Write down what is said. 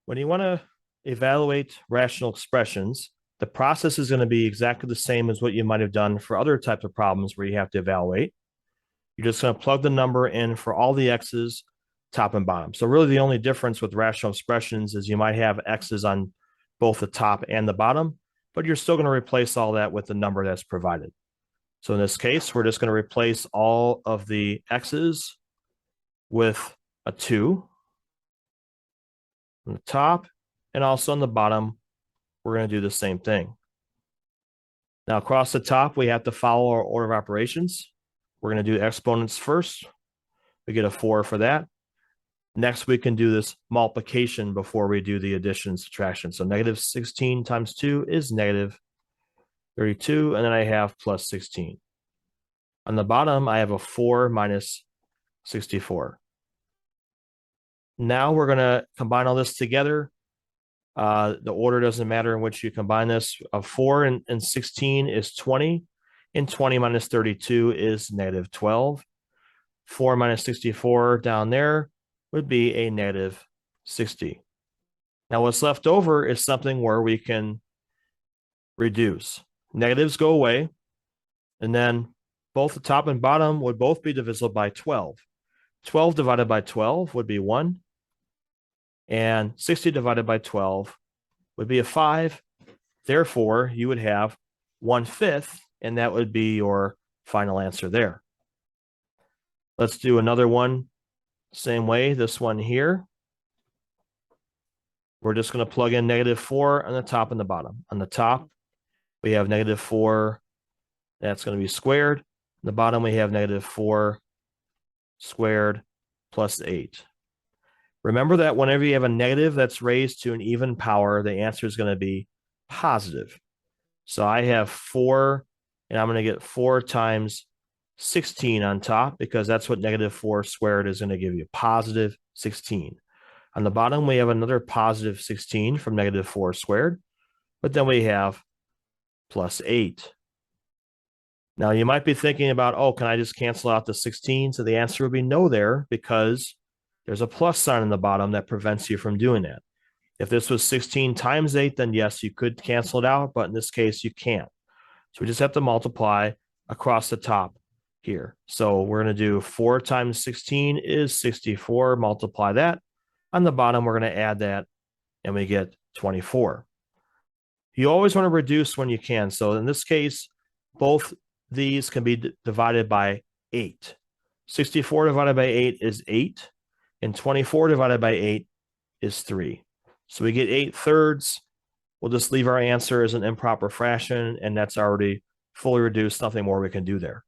When you want to evaluate rational expressions, the process is going to be exactly the same as what you might have done for other types of problems where you have to evaluate. You're just going to plug the number in for all the x's, top and bottom. So really the only difference with rational expressions is you might have x's on both the top and the bottom, but you're still going to replace all that with the number that's provided. So in this case, we're just going to replace all of the x's with a 2 on the top, and also on the bottom, we're going to do the same thing. Now across the top, we have to follow our order of operations. We're going to do exponents first. We get a 4 for that. Next, we can do this multiplication before we do the addition and subtraction. So negative 16 times 2 is negative 32, and then I have plus 16. On the bottom, I have a 4 minus 64. Now we're going to combine all this together. The order doesn't matter in which you combine this. 4 and 16 is 20, and 20 minus 32 is negative 12. 4 minus 64 down there would be a negative 60. Now what's left over is something where we can reduce. Negatives go away, and then both the top and bottom would both be divisible by 12. 12 divided by 12 would be 1, and 60 divided by 12 would be a 5. Therefore, you would have 1/5, and that would be your final answer there. Let's do another one. Same way, this one here. We're just going to plug in negative 4 on the top and the bottom. On the top, we have negative 4. That's going to be squared. On the bottom, we have negative 4 squared plus 8. Remember that whenever you have a negative that's raised to an even power, the answer is going to be positive. So I have 4, and I'm going to get 4 times 16 on top, because that's what negative 4 squared is going to give you, positive 16. On the bottom, we have another positive 16 from negative 4 squared, but then we have plus 8. Now, you might be thinking about, oh, can I just cancel out the 16? So the answer would be no there, because there's a plus sign in the bottom that prevents you from doing that. If this was 16 times 8, then yes, you could cancel it out, but in this case, you can't. So we just have to multiply across the top here. So we're going to do 4 times 16 is 64, multiply that. On the bottom, we're going to add that, and we get 24. You always want to reduce when you can. So in this case, both these can be divided by 8. 64 divided by 8 is 8, and 24 divided by 8 is 3. So we get 8/3. We'll just leave our answer as an improper fraction, and that's already fully reduced, nothing more we can do there.